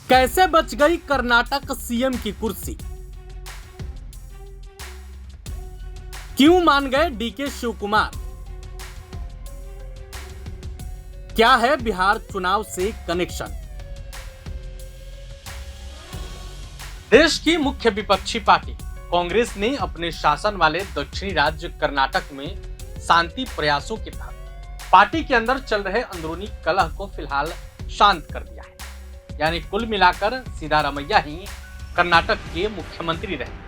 कैसे बच गई कर्नाटक सीएम की कुर्सी? क्यों मान गए डीके शिवकुमार? क्या है बिहार चुनाव से कनेक्शन? देश की मुख्य विपक्षी पार्टी कांग्रेस ने अपने शासन वाले दक्षिणी राज्य कर्नाटक में शांति प्रयासों के तहत पार्टी के अंदर चल रहे अंदरूनी कलह को फिलहाल शांत कर दिया है। यानी कुल मिलाकर सिद्धारमैया ही कर्नाटक के मुख्यमंत्री रहे।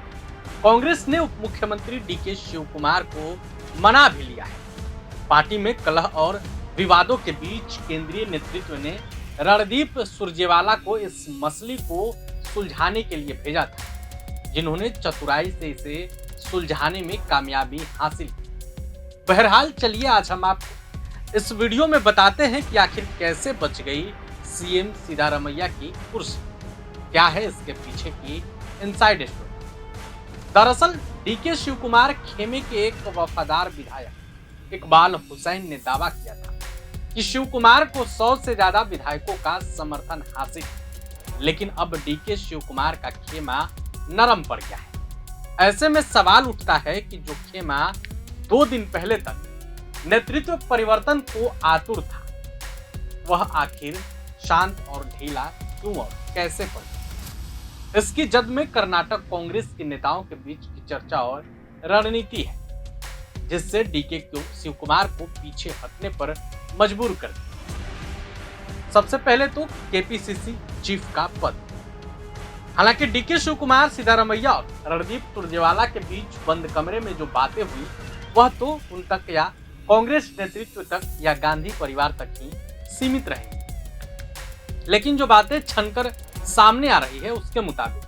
कांग्रेस ने उप मुख्यमंत्री डीके शिवकुमार को मना भी लिया है। पार्टी में कलह और विवादों के बीच केंद्रीय नेतृत्व ने रणदीप सुरजेवाला को इस मसले को सुलझाने के लिए भेजा था, जिन्होंने चतुराई से इसे सुलझाने में कामयाबी हासिल की। बहरहाल चलिए आज हम आपको इस वीडियो में बताते हैं कि आखिर कैसे बच गई सीएम सिद्धारमैया की कुर्सी, क्या है इसके पीछे की इनसाइड स्टोरी। दरअसल डीके शिवकुमार खेमे के एक वफादार विधायक इकबाल हुसैन ने दावा किया था कि शिवकुमार को 100 से ज्यादा विधायकों का समर्थन हासिल, लेकिन अब डीके शिवकुमार का खेमा नरम पड़ गया है। ऐसे में सवाल उठता है कि जो खेमा 2 दिन पहले तक नेतृत्व परिवर्तन को आतुर था, वह आखिर शांत और ढीला क्यों और कैसे पड़ा? इसकी जद में कर्नाटक कांग्रेस के नेताओं के बीच की चर्चा और रणनीति है, जिससे डीके शिवकुमार को पीछे हटने पर मजबूर कर दिया। सबसे पहले तो केपीसीसी चीफ का पद। हालांकि डीके शिवकुमार, सिद्धारमैया और रणदीप सुरजेवाला के बीच बंद कमरे में जो बातें हुई वह तो उन तक या कांग्रेस नेतृत्व तक या गांधी परिवार तक ही सीमित रही। लेकिन जो बातें छनकर सामने आ रही है उसके मुताबिक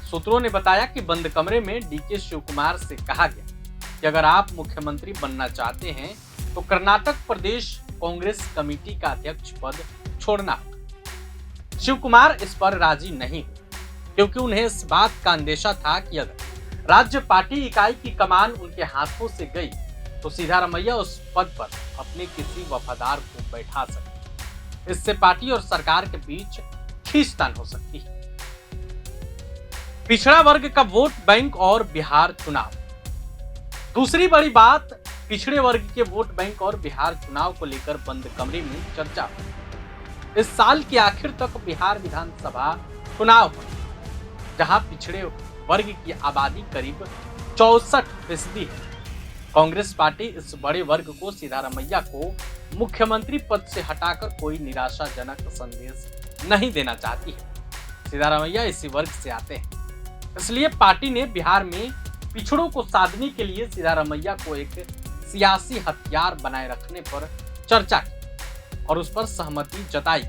सूत्रों ने बताया कि बंद कमरे में डीके शिवकुमार से कहा गया कि अगर आप मुख्यमंत्री बनना चाहते हैं तो कर्नाटक प्रदेश कांग्रेस कमेटी का अध्यक्ष पद छोड़ना होगा। शिवकुमार इस पर राजी नहीं हुए, क्योंकि उन्हें इस बात का अंदेशा था कि अगर राज्य पार्टी इकाई की कमान उनके हाथों से गई तो सिद्धारमैया उस पद पर अपने किसी वफादार को बैठा सकते। इससे पार्टी और सरकार के बीच खींचतान हो सकती है। पिछड़ा वर्ग का वोट बैंक और बिहार चुनाव। दूसरी बड़ी बात, पिछड़े वर्ग के वोट बैंक और बिहार चुनाव को लेकर बंद कमरे में चर्चा हुई। इस साल के आखिर तक बिहार विधानसभा चुनाव हुआ, जहां पिछड़े वर्ग की आबादी करीब 64% है। कांग्रेस पार्टी इस बड़े वर्ग को सिद्धारमैया को मुख्यमंत्री पद से हटाकर कोई निराशाजनक संदेश नहीं देना चाहती है। सिद्धारमैया इसी वर्ग से आते हैं, इसलिए पार्टी ने बिहार में पिछड़ों को साधने के लिए सिद्धारमैया को एक सियासी हथियार बनाए रखने पर चर्चा की और उस पर सहमति जताई।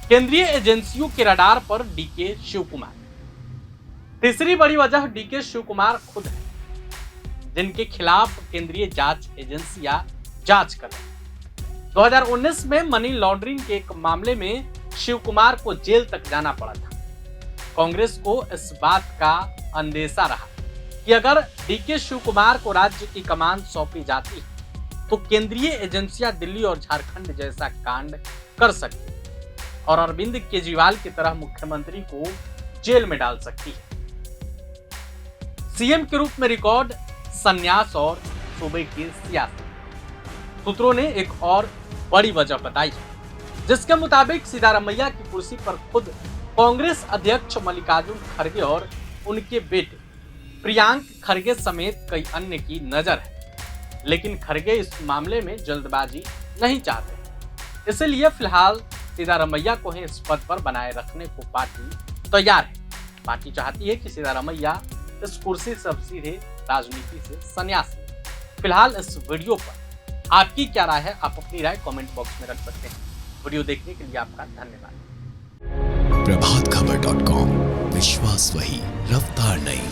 केंद्रीय एजेंसियों के रडार पर डीके शिवकुमार। तीसरी बड़ी वजह डीके शिवकुमार खुद है, जिनके खिलाफ केंद्रीय जांच एजेंसियां जांच कर रही। 2019 में मनी लॉन्ड्रिंग के एक मामले में शिवकुमार को जेल तक जाना पड़ा था। कांग्रेस को इस बात का अंदेशा रहा कि अगर डीके शिवकुमार को राज्य की कमान सौंपी जाती तो केंद्रीय एजेंसियां दिल्ली और झारखंड जैसा कांड कर सकती और अरविंद केजरीवाल की तरह मुख्यमंत्री को जेल में डाल सकती है। सीएम के रूप में रिकॉर्ड, संन्यास और सूबे की सियासत। सूत्रों ने एक और बड़ी वजह बताई, जिसके मुताबिक सिद्धारमैया की कुर्सी पर खुद कांग्रेस अध्यक्ष मल्लिकार्जुन खड़गे और उनके बेटे प्रियांक खड़गे समेत कई अन्य की नजर है। लेकिन खड़गे इस मामले में जल्दबाजी नहीं चाहते, इसलिए फिलहाल सिद्धारमैया को ही इस पद पर बनाए रखने को पार्टी तैयार है। पार्टी चाहती है कि सिद्धारमैया इस कुर्सी से अब सीधे राजनीति से संन्यास लें। फिलहाल इस वीडियो पर आपकी क्या राय है? आप अपनी राय कमेंट बॉक्स में रख सकते हैं। वीडियो देखने के लिए आपका धन्यवाद। प्रभातखबर.com, विश्वास वही, रफ्तार नहीं।